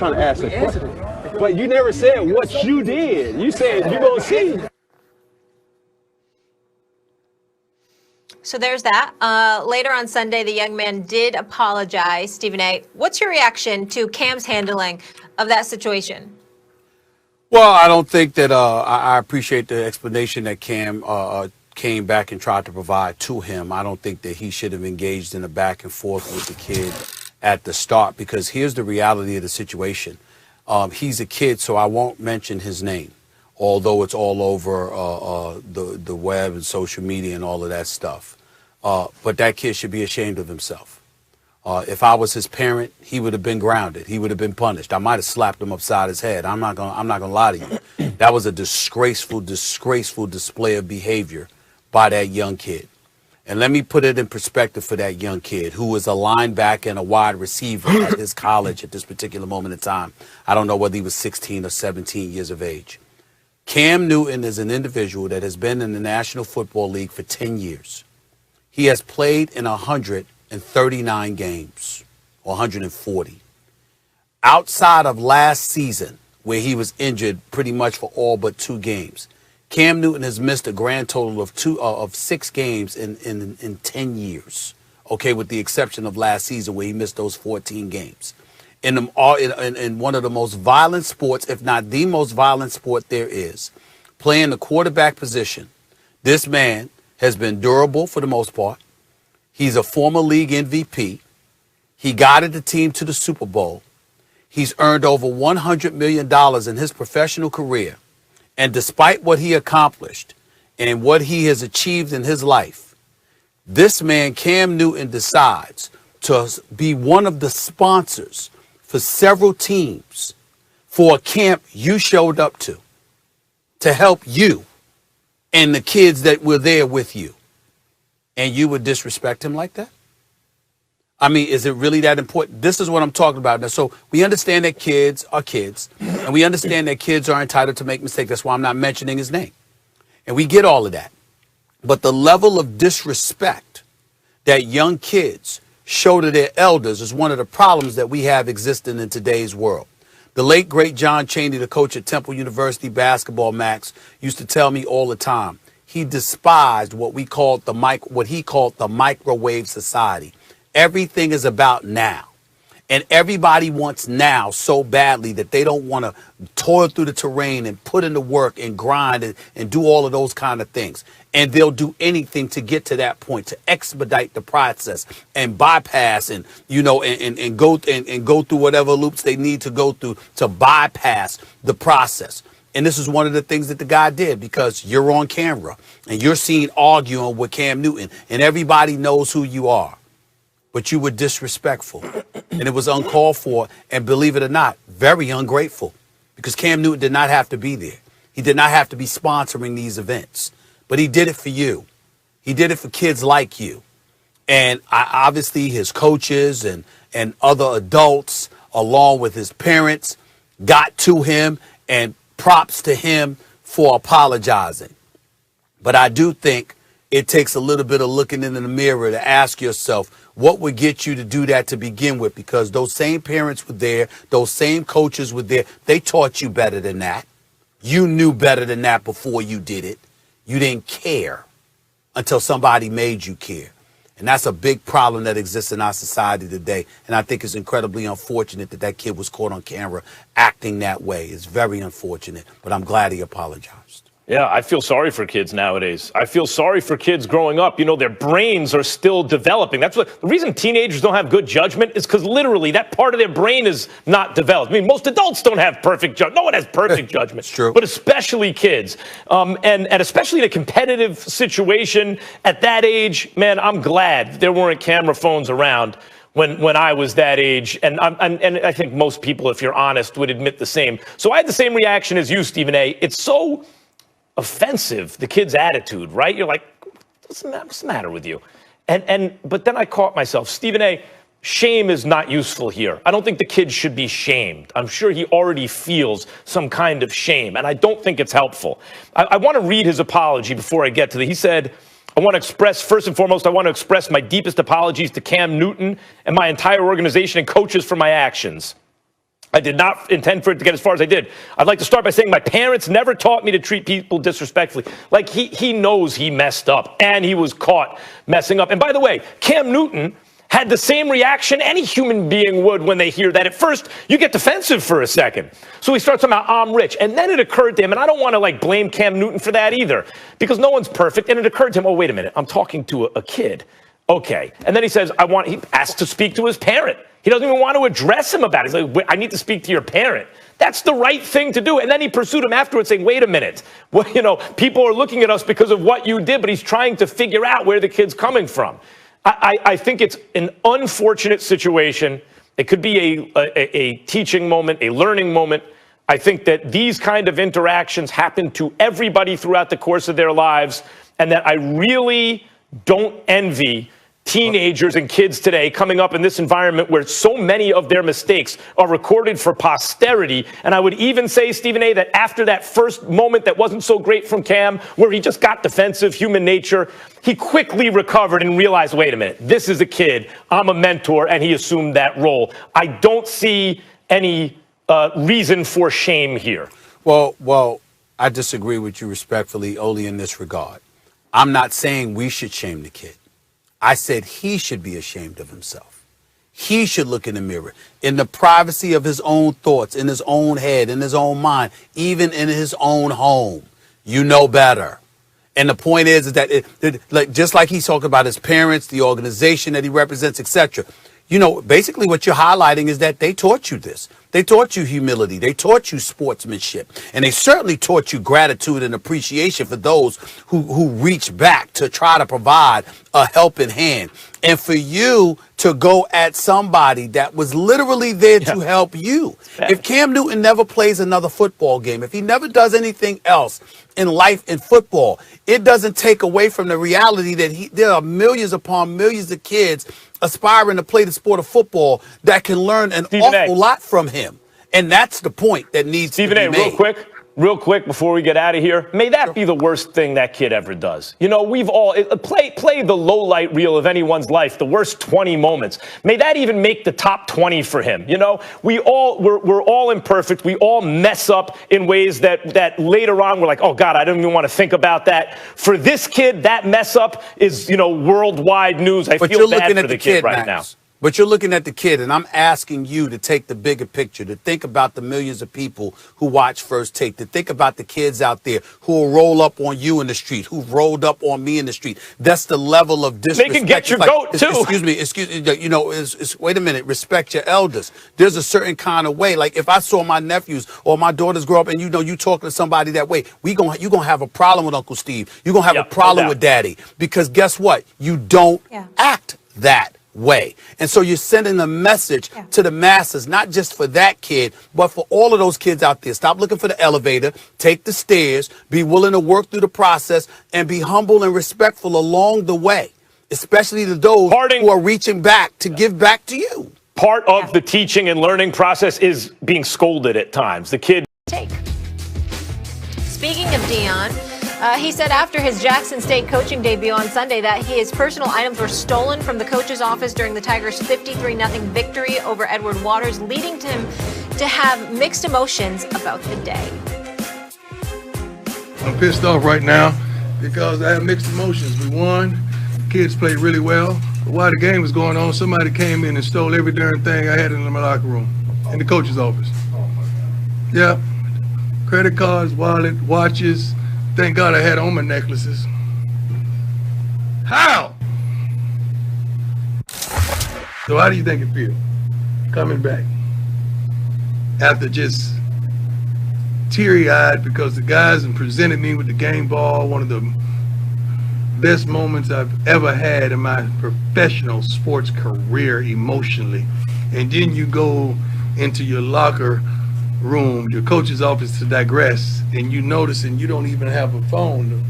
trying to ask a question. But you never said what you did. You said you're going to see. So there's that. Later on Sunday, the young man did apologize. Stephen A., what's your reaction to Cam's handling of that situation? Well, I don't think that I appreciate the explanation that Cam came back and tried to provide to him. I don't think that he should have engaged in a back and forth with the kid at the start, because here's the reality of the situation. He's a kid, so I won't mention his name, although it's all over the web and social media and all of that stuff. But that kid should be ashamed of himself. If I was his parent, he would have been grounded. He would have been punished. I might have slapped him upside his head. I'm not gonna lie to you. That was a disgraceful display of behavior by that young kid. And let me put it in perspective for that young kid who was a linebacker and a wide receiver at his college at this particular moment in time. I don't know whether he was 16 or 17 years of age. Cam Newton is an individual that has been in the National Football League for 10 years. He has played in 139 games, or 140. Outside of last season, where he was injured pretty much for all but 2 games, Cam Newton has missed a grand total of 6 games in 10 years, okay, with the exception of last season where he missed those 14 games. In one of the most violent sports, if not the most violent sport there is, playing the quarterback position, this man has been durable for the most part. He's a former league MVP. He guided the team to the Super Bowl. He's earned over $100 million in his professional career. And despite what he accomplished and what he has achieved in his life, this man, Cam Newton, decides to be one of the sponsors for several teams for a camp you showed up to help you and the kids that were there with you. And you would disrespect him like that? I mean, is it really that important? This is what I'm talking about. Now, so we understand that kids are kids, and we understand that kids are entitled to make mistakes. That's why I'm not mentioning his name. And we get all of that. But the level of disrespect that young kids show to their elders is one of the problems that we have existing in today's world. The late, great John Chaney, the coach at Temple University basketball, Max, used to tell me all the time, he despised what he called the microwave society. Everything is about now. And everybody wants now so badly that they don't want to toil through the terrain and put in the work and grind and do all of those kind of things. And they'll do anything to get to that point, to expedite the process and bypass and, you know, and go through whatever loops they need to go through to bypass the process. And this is one of the things that the guy did, because you're on camera and you're seen arguing with Cam Newton and everybody knows who you are. But you were disrespectful and it was uncalled for. And believe it or not, very ungrateful, because Cam Newton did not have to be there. He did not have to be sponsoring these events, but he did it for you. He did it for kids like you. And obviously his coaches and other adults, along with his parents, got to him, and props to him for apologizing. But I do think it takes a little bit of looking in the mirror to ask yourself, what would get you to do that to begin with? Because those same parents were there. Those same coaches were there. They taught you better than that. You knew better than that before you did it. You didn't care until somebody made you care. And that's a big problem that exists in our society today. And I think it's incredibly unfortunate that kid was caught on camera acting that way. It's very unfortunate, but I'm glad he apologized. Yeah, I feel sorry for kids nowadays. I feel sorry for kids growing up. You know, their brains are still developing. That's what the reason teenagers don't have good judgment is, because literally that part of their brain is not developed. I mean, most adults don't have perfect judgment. No one has perfect judgment. It's true. But especially kids. And especially in a competitive situation at that age, man, I'm glad there weren't camera phones around when I was that age. And I think most people, if you're honest, would admit the same. So I had the same reaction as you, Stephen A. It's so offensive, the kid's attitude, right? You're like, what's the matter with you? But then I caught myself. Stephen A., shame is not useful here. I don't think the kid should be shamed. I'm sure he already feels some kind of shame, and I don't think it's helpful. I want to read his apology before I get to the. He said, first and foremost, I want to express my deepest apologies to Cam Newton and my entire organization and coaches for my actions. I did not intend for it to get as far as I did. I'd like to start by saying my parents never taught me to treat people disrespectfully. Like, he knows he messed up, and he was caught messing up. And by the way, Cam Newton had the same reaction any human being would when they hear that. At first, you get defensive for a second. So he starts talking about, I'm rich. And then it occurred to him, and I don't want to, like, blame Cam Newton for that either, because no one's perfect. And it occurred to him, oh, wait a minute, I'm talking to a kid. Okay. And then he says, he asked to speak to his parent. He doesn't even want to address him about it. He's like, I need to speak to your parent. That's the right thing to do. And then he pursued him afterwards saying, wait a minute. Well, people are looking at us because of what you did, but he's trying to figure out where the kid's coming from. I think it's an unfortunate situation. It could be a teaching moment, a learning moment. I think that these kind of interactions happen to everybody throughout the course of their lives, and that I really don't envy teenagers and kids today coming up in this environment where so many of their mistakes are recorded for posterity. And I would even say, Stephen A., that after that first moment that wasn't so great from Cam, where he just got defensive, human nature, he quickly recovered and realized, wait a minute, this is a kid, I'm a mentor, and he assumed that role. I don't see any reason for shame here. Well, I disagree with you respectfully, only in this regard. I'm not saying we should shame the kid. I said he should be ashamed of himself. He should look in the mirror, in the privacy of his own thoughts, in his own head, in his own mind, even in his own home. You know better. And the point is that just like he's talking about his parents, the organization that he represents, etc. Basically what you're highlighting is that they taught you this. They taught you humility. They taught you sportsmanship. And they certainly taught you gratitude and appreciation for those who reach back to try to provide a helping hand. And for you to go at somebody that was literally there to help you. If Cam Newton never plays another football game, if he never does anything else in life in football, it doesn't take away from the reality that there are millions upon millions of kids aspiring to play the sport of football that can learn an awful lot from him. And that's the point that needs to be made. Stephen A., real quick before we get out of here, may that be the worst thing that kid ever does. We've all play the low light reel of anyone's life, the worst 20 moments. May that even make the top 20 for him. We're all imperfect. We all mess up in ways that later on we're like, oh God, I don't even want to think about that. For this kid, that mess up is, worldwide news. I feel bad for the kid right now. But you're looking at the kid, and I'm asking you to take the bigger picture, to think about the millions of people who watch First Take, to think about the kids out there who will roll up on you in the street, who've rolled up on me in the street. That's the level of disrespect. They can get your goat, too. Excuse me, wait a minute, respect your elders. There's a certain kind of way. Like, if I saw my nephews or my daughters grow up and, you talking to somebody that way, you're going to have a problem with Uncle Steve. You're going to have a problem with Daddy. Because guess what? You don't act that way. And so you're sending a message to the masses, not just for that kid, but for all of those kids out there. Stop looking for the elevator, take the stairs, be willing to work through the process, and be humble and respectful along the way, especially to those who are reaching back to give back to you. Part of the teaching and learning process is being scolded at times. The kid. Speaking of Dion, he said after his Jackson State coaching debut on Sunday that his personal items were stolen from the coach's office during the Tigers' 53-0 victory over Edward Waters, leading to him to have mixed emotions about the day. I'm pissed off right now because I have mixed emotions. We won. The kids played really well. But while the game was going on, somebody came in and stole every darn thing I had in my locker room, in the coach's office. Yeah, credit cards, wallet, watches. Thank God I had on my necklaces. How? So how do you think it feels coming back after just teary-eyed because the guys presented me with the game ball, one of the best moments I've ever had in my professional sports career emotionally. And then you go into your locker room, your coach's office, to digress, and you notice and you don't even have a phone